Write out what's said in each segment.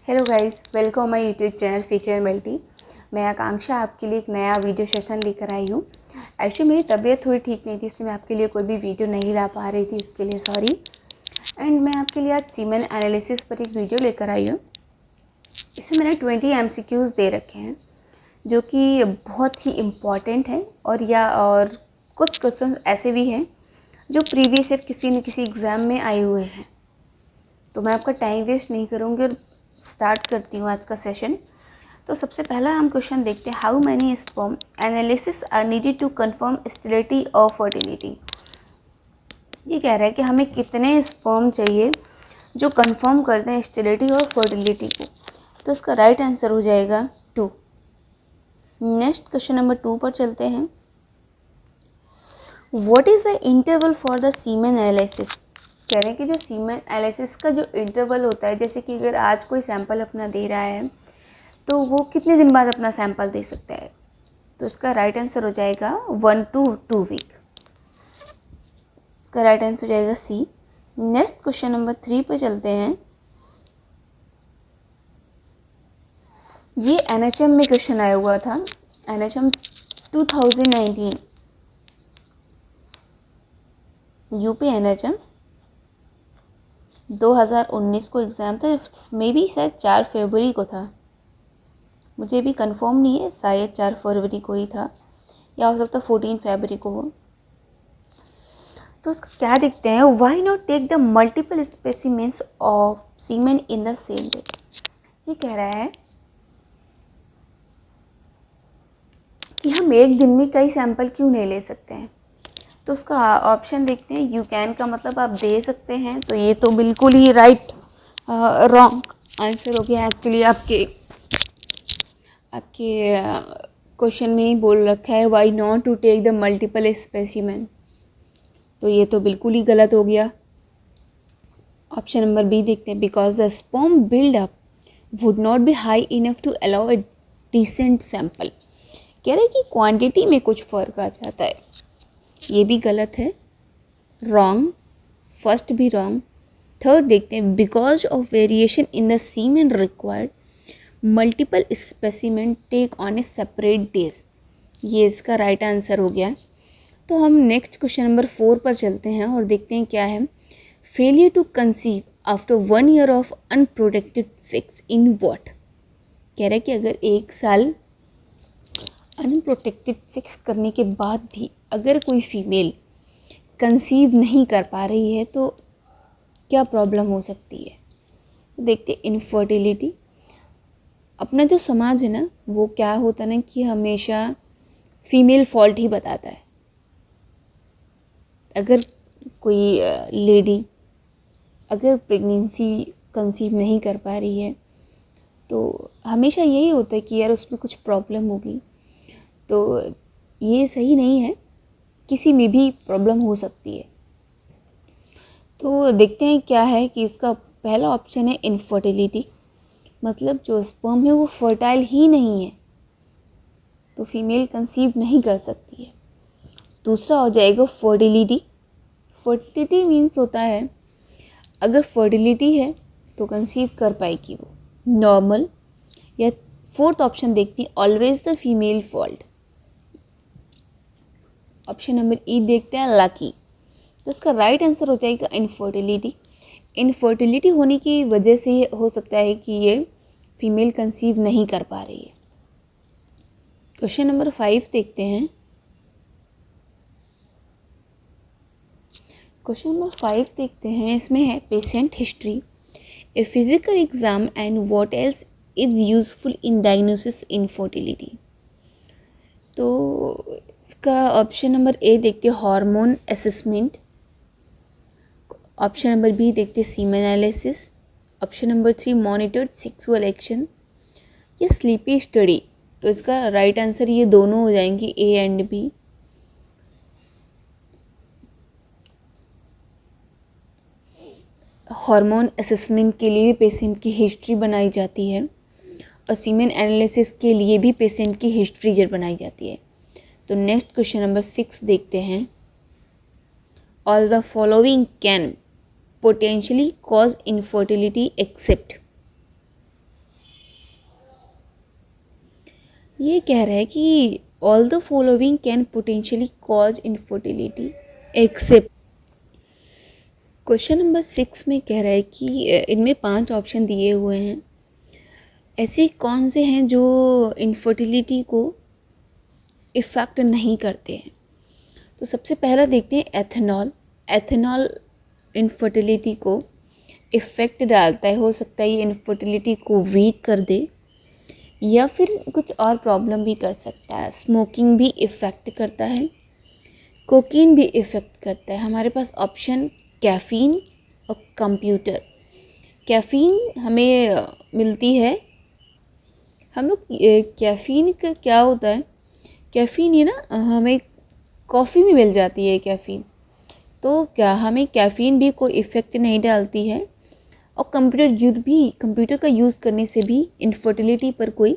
Hello guys, welcome my YouTube channel future multi. मैं आकांक्षा आपके लिए एक नया वीडियो सेशन लेकर आई हूँ। एक्चुअली मेरी तबीयत थोड़ी ठीक नहीं थी, इसलिए मैं आपके लिए कोई भी वीडियो नहीं ला पा रही थी, उसके लिए सॉरी। एंड मैं आपके लिए आज सीमेन एनालिसिस पर एक वीडियो लेकर आई हूँ। इसमें मैंने 20 MCQs दे रखे हैं जो कि बहुत ही इम्पॉर्टेंट हैं और कुछ क्वेश्चन ऐसे भी हैं जो प्रीवियस ईयर किसी न किसी एग्ज़ाम में आए हुए हैं। तो मैं आपका टाइम वेस्ट नहीं करूँगी और स्टार्ट करती हूँ आज का सेशन। तो सबसे पहला हम क्वेश्चन देखते हैं, how many sperm analysis are needed to confirm sterility और फर्टिलिटी। ये कह रहा है कि हमें कितने स्पर्म चाहिए जो कंफर्म करते हैं स्टेरिलिटी और फर्टिलिटी को। तो इसका राइट आंसर हो जाएगा 2। नेक्स्ट क्वेश्चन नंबर 2 पर चलते हैं। What is the interval for the semen analysis. कह रहे हैं कि जो सीमेन एनालिसिस का जो इंटरवल होता है, जैसे कि अगर आज कोई सैंपल अपना दे रहा है तो वो कितने दिन बाद अपना सैंपल दे सकता है। तो इसका राइट आंसर हो जाएगा 1 to 2 वीक। इसका राइट आंसर हो जाएगा सी। नेक्स्ट क्वेश्चन नंबर 3 पे चलते हैं। ये NHM में क्वेश्चन आया हुआ था, NHM 2019 यूपी NHM 2019 को एग्ज़ाम था, मे बी शायद 4 फरवरी को था, मुझे भी कंफर्म नहीं है, शायद 4 फरवरी को ही था या हो सकता 14 फरवरी को हो। तो उसका क्या देखते हैं, why not take the multiple specimens of semen in the same day. ये कह रहा है कि हम एक दिन में कई सैंपल क्यों नहीं ले सकते हैं। तो उसका ऑप्शन देखते हैं। यू कैन का मतलब आप दे सकते हैं, तो ये तो बिल्कुल ही राइट रॉन्ग आंसर हो गया। एक्चुअली आपके क्वेश्चन में ही बोल रखा है why not to take the multiple specimen, तो ये तो बिल्कुल ही गलत हो गया। ऑप्शन नंबर बी देखते हैं। Because the sperm build up would not be high enough to allow a decent sample. कह रहे हैं कि क्वांटिटी में कुछ फ़र्क आ जाता है, ये भी गलत है, रॉन्ग, फर्स्ट भी रॉन्ग। थर्ड देखते हैं। Because of variation in the semen required multiple specimen take on a separate days, ये इसका राइट आंसर हो गया। तो हम नेक्स्ट क्वेश्चन नंबर 4 पर चलते हैं और देखते हैं क्या है। Failure to conceive after 1 year of unprotected sex in what. कह रहा है कि अगर 1 साल अनप्रोटेक्टेड सेक्स करने के बाद भी अगर कोई फीमेल कंसीव नहीं कर पा रही है तो क्या प्रॉब्लम हो सकती है। तो देखते हैं। इनफर्टिलिटी, अपना जो समाज है ना, वो क्या होता है ना कि हमेशा फीमेल फॉल्ट ही बताता है। अगर कोई लेडी अगर प्रेगनेंसी कंसीव नहीं कर पा रही है तो हमेशा यही होता है कि यार उसमें कुछ प्रॉब्लम होगी। तो ये सही नहीं है, किसी में भी प्रॉब्लम हो सकती है। तो देखते हैं क्या है कि इसका पहला ऑप्शन है इनफर्टिलिटी, मतलब जो स्पर्म है वो फर्टाइल ही नहीं है, तो फीमेल कंसीव नहीं कर सकती है। दूसरा हो जाएगा फर्टिलिटी। फर्टिलिटी मीन्स होता है अगर फर्टिलिटी है तो कंसीव कर पाएगी वो, नॉर्मल। या फोर्थ ऑप्शन देखती हैं, always the female fault. Option number ई देखते हैं, लकी। तो इसका राइट आंसर हो जाएगा इनफर्टिलिटी। इनफर्टिलिटी होने की वजह से हो सकता है कि ये फीमेल कंसीव नहीं कर पा रही है। क्वेश्चन नंबर 5 देखते हैं। क्वेश्चन नंबर 5 देखते हैं, इसमें है patient history, a physical exam and what else is useful in diagnosis infertility. तो इसका ऑप्शन नंबर ए देखते हैं, hormone assessment. Option number B देखते हैं, semen analysis. Option number 3 monitored sexual action या स्लीपी स्टडी। तो इसका राइट आंसर ये दोनों हो जाएंगे, A and B. Hormone assessment के लिए भी पेशेंट की हिस्ट्री बनाई जाती है और सीमेन एनालिसिस के लिए भी पेशेंट की हिस्ट्री बनाई जाती है। तो नेक्स्ट क्वेश्चन नंबर 6 देखते हैं। All the following can potentially cause infertility except. ये कह रहा है कि all the following can potentially cause infertility except. Question number 6 में कह रहा है कि इनमें 5 ऑप्शन दिए हुए हैं, ऐसे कौन से हैं जो इनफर्टिलिटी को इफ़ेक्ट नहीं करते हैं। तो सबसे पहला देखते हैं एथेनॉल। एथेनॉल इनफर्टिलिटी को इफ़ेक्ट डालता है, हो सकता है ये इनफर्टिलिटी को वीक कर दे या फिर कुछ और प्रॉब्लम भी कर सकता है। स्मोकिंग भी इफ़ेक्ट करता है, कोकीन भी इफ़ेक्ट करता है। हमारे पास ऑप्शन कैफ़ीन और कंप्यूटर। कैफ़ीन हमें मिलती है, हम लोग कैफ़ीन का क्या होता है, कैफ़ीन ये ना हमें कॉफ़ी में मिल जाती है कैफ़ीन, तो क्या हमें कैफ़ीन भी कोई इफ़ेक्ट नहीं डालती है। और कंप्यूटर का यूज़ करने से भी इनफर्टिलिटी पर कोई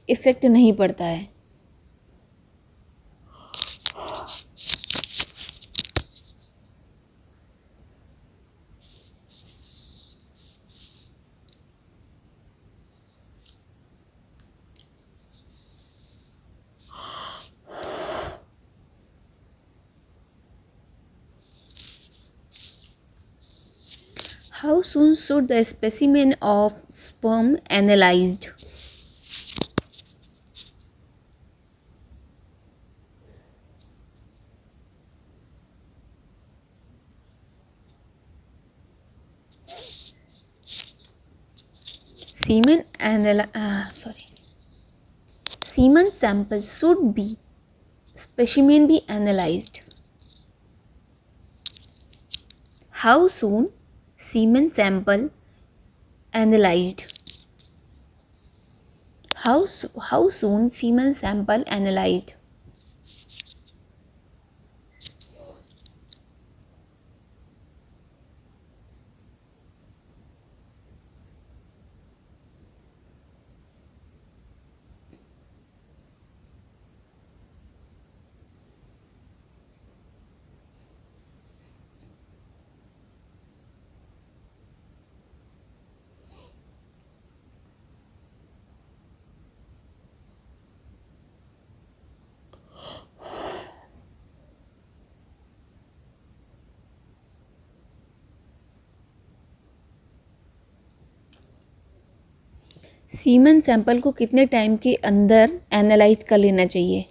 इफ़ेक्ट नहीं पड़ता है। How soon should the specimen of sperm analyzed? Semen sample should be specimen be analyzed. How soon semen sample analyzed? How soon semen sample analyzed? Semen sample को कितने टाइम के अंदर एनालाइज कर लेना चाहिए?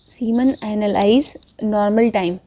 Semen analyse normal time.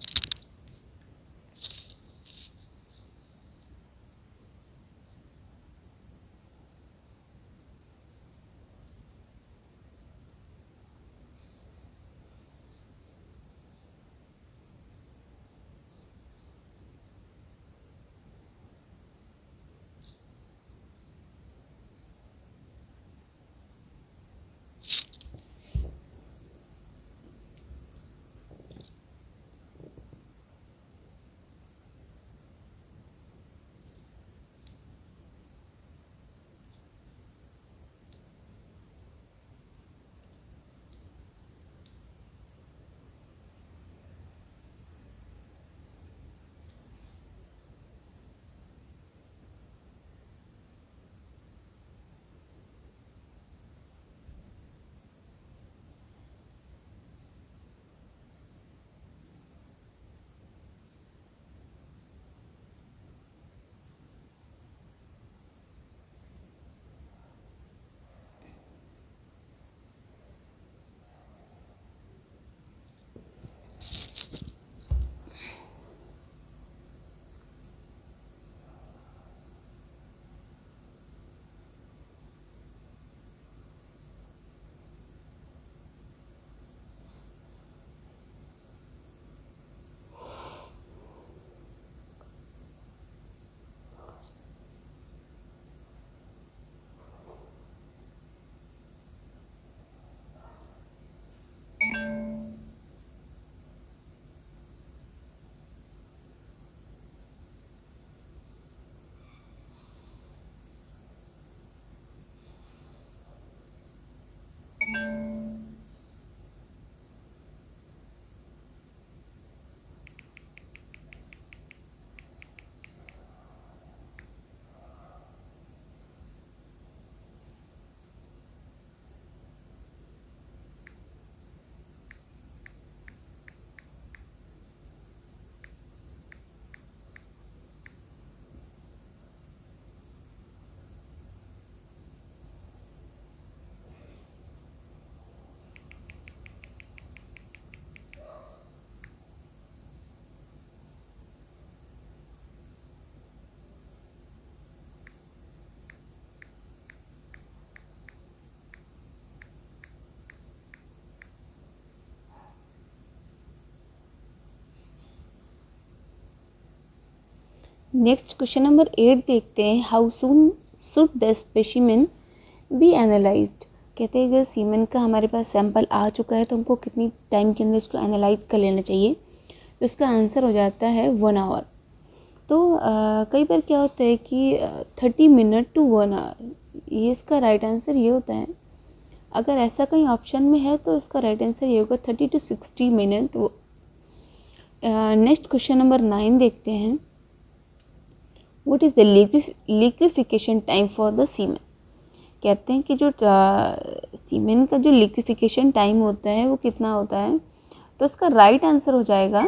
Next question number 8 देखते हैं, how soon should the specimen B analysed. कहते हैं अगर सीमेन का हमारे पास सैंपल आ चुका है तो हमको कितनी टाइम के अंदर उसको एनालाइज कर लेना चाहिए। तो इसका आंसर हो जाता है 1 आवर। तो कई बार क्या होता है कि 30 मिनट टू 1 आवर, ये इसका राइट आंसर ये होता है। अगर ऐसा कहीं ऑप्शन में है तो इसका राइट आंसर ये होगा 30 to 60 minute. Next question number 9 देखते हैं, what is the liquefaction time for the semen. कहते हैं कि जो सीमेन का जो लिक्विफिकेशन टाइम होता है वो कितना होता है। तो इसका राइट आंसर हो जाएगा,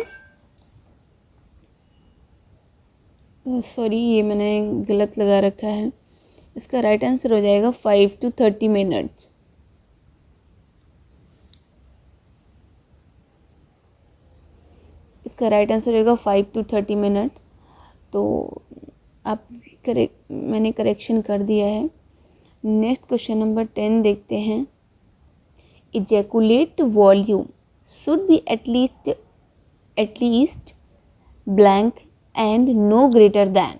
सॉरी ये मैंने गलत लगा रखा है, इसका राइट आंसर हो जाएगा 5 to 30 मिनट्स। इसका राइट आंसर होगा 5 to 30 मिनट। तो आप मैंने करेक्शन कर दिया है। नेक्स्ट क्वेश्चन नंबर 10 देखते हैं, ejaculate volume should be at least blank and no greater than.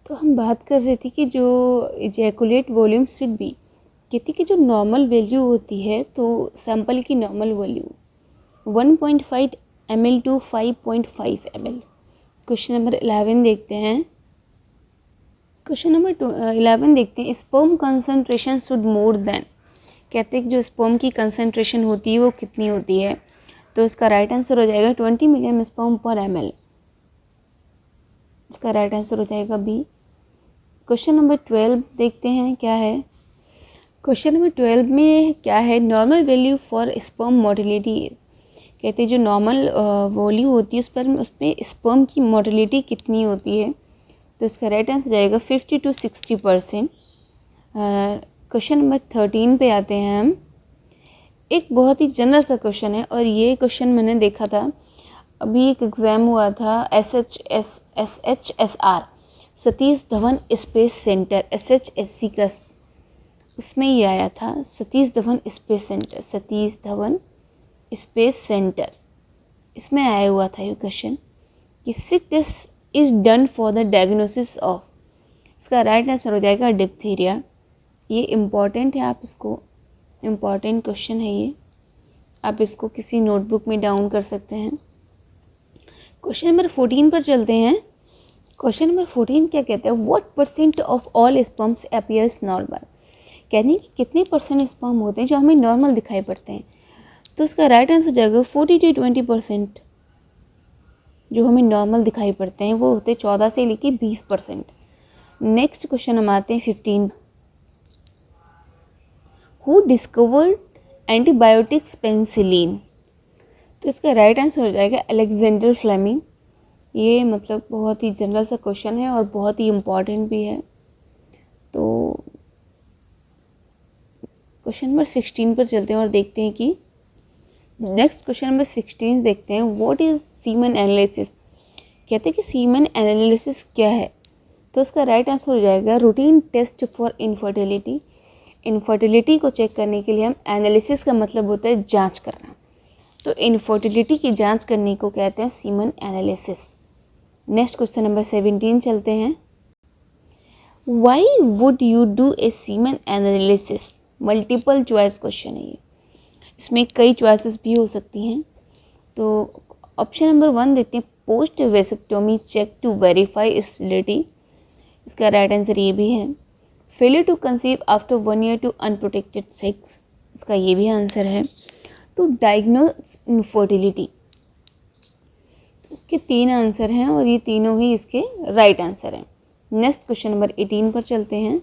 तो हम बात कर रहे थे कि जो इजैकुलेट वॉल्यूम शुड बी, कहती कि जो नॉर्मल वैल्यू होती है, तो सैंपल की normal volume 1.5 ml to 5.5 ml। Question number 11 देखते हैं, क्वेश्चन नंबर 11 देखते हैं, sperm concentration should more than. कहते हैं कि जो स्पर्म की कंसंट्रेशन होती है वो कितनी होती है। तो इसका राइट आंसर हो जाएगा 20 मिलियन स्पर्म पर ml। इसका राइट आंसर हो जाएगा बी। क्वेश्चन नंबर 12 देखते हैं क्या है। क्वेश्चन नंबर 12 में क्या है, normal value for sperm motility is. कहते हैं जो नॉर्मल वैल्यू होती है उस पर स्पर्म की मोटिलिटी कितनी होती है। तो इसका राइट आंसर जाएगा 50 to 60%। क्वेश्चन नंबर 13 पे आते हैं हम। एक बहुत ही जनरल सा क्वेश्चन है और ये क्वेश्चन मैंने देखा था, अभी एक एग्ज़ाम हुआ था SHSR Satish Dhawan space centre SHSC का, उसमें ये आया था Satish Dhawan space centre, Satish Dhawan space centre, इसमें आया हुआ था ये क्वेश्चन कि Schick test is done for the diagnosis of. इसका राइट आंसर हो जाएगा डिप्थीरिया। ये इम्पॉर्टेंट है, आप इसको, इम्पॉर्टेंट क्वेश्चन है ये, आप इसको किसी नोटबुक में डाउन कर सकते हैं। क्वेश्चन नंबर 14 पर चलते हैं। क्वेश्चन नंबर 14 क्या कहते हैं, what percent of all sperms appears normal. कहते हैं कि कितने परसेंट स्पर्म होते हैं जो हमें नॉर्मल दिखाई पड़ते हैं। तो इसका राइट आंसर हो जाएगा 40 to 20%। जो हमें नॉर्मल दिखाई पड़ते हैं वो होते 14 से लेके 20%। नेक्स्ट क्वेश्चन हम आते हैं 15। Who discovered antibiotics penicillin. तो इसका राइट आंसर हो जाएगा अलेक्जेंडर फ्लेमिंग। ये मतलब बहुत ही जनरल सा क्वेश्चन है और बहुत ही इम्पॉर्टेंट भी है। तो क्वेश्चन नंबर 16 पर चलते हैं और देखते हैं कि नेक्स्ट क्वेश्चन नंबर 16 देखते हैं, व्हाट इज़ सीमेन एनालिसिस। कहते हैं कि सीमेन एनालिसिस क्या है। तो उसका राइट आंसर हो जाएगा routine test for infertility. Infertility को चेक करने के लिए हम, एनालिसिस का मतलब होता है जांच करना, तो इनफर्टिलिटी की जांच करने को कहते हैं semen analysis. Next question number 17 चलते हैं, why would you do a semen analysis. Multiple choice question है ये, इसमें कई चॉइसेस भी हो सकती हैं। तो ऑप्शन नंबर 1 देते हैं, post vasectomy check to verify sterility. इसका राइट आंसर ये भी है। Failure to conceive after 1 year to unprotected sex, इसका ये भी आंसर है। टू डायग्नोस इनफर्टिलिटी, तो इसके 3 आंसर हैं और ये तीनों ही इसके राइट आंसर हैं। नेक्स्ट क्वेश्चन नंबर 18 पर चलते हैं,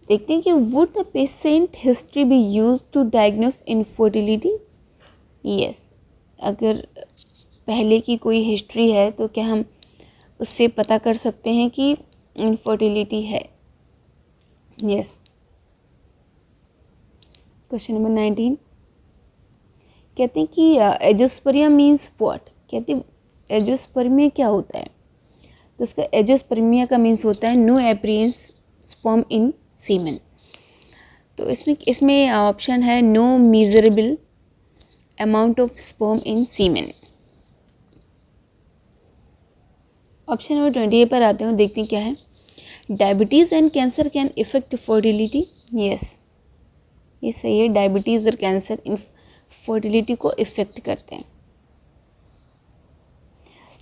देखते हैं कि would the patient history be use to diagnose infertility. Yes, अगर पहले की कोई हिस्ट्री है तो क्या हम उससे पता कर सकते हैं कि इनफर्टिलिटी है। यस। क्वेश्चन नंबर 19 कहते हैं कि एजोस्पर्मिया मीन्स व्हाट। कहते हैं एजोस्पर्मिया क्या होता है। तो उसका एजोस्पर्मिया का मीन्स होता है no appearance sperm in semen. तो इसमें ऑप्शन है no measurable amount of sperm in semen. Option number 28 पर आते हैं, देखते हैं क्या है। Diabetes and cancer can affect fertility. Yes, ये सही है, डायबिटीज़ और कैंसर इन फर्टिलिटी को इफ़ेक्ट करते हैं।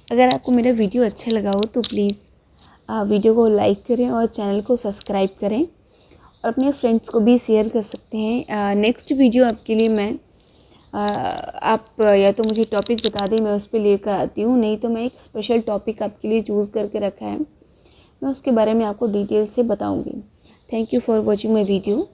अगर आपको मेरा वीडियो अच्छा लगा हो तो प्लीज़ वीडियो को लाइक करें और चैनल को सब्सक्राइब करें और अपने फ्रेंड्स को भी शेयर कर सकते हैं। नेक्स्ट वीडियो आपके लिए मैं आप या तो मुझे टॉपिक बता दें, मैं उस पर लेकर आती हूँ, नहीं तो मैं एक स्पेशल टॉपिक आपके लिए चूज़ करके रखा है, मैं उसके बारे में आपको डिटेल से बताऊँगी। Thank you for watching my video.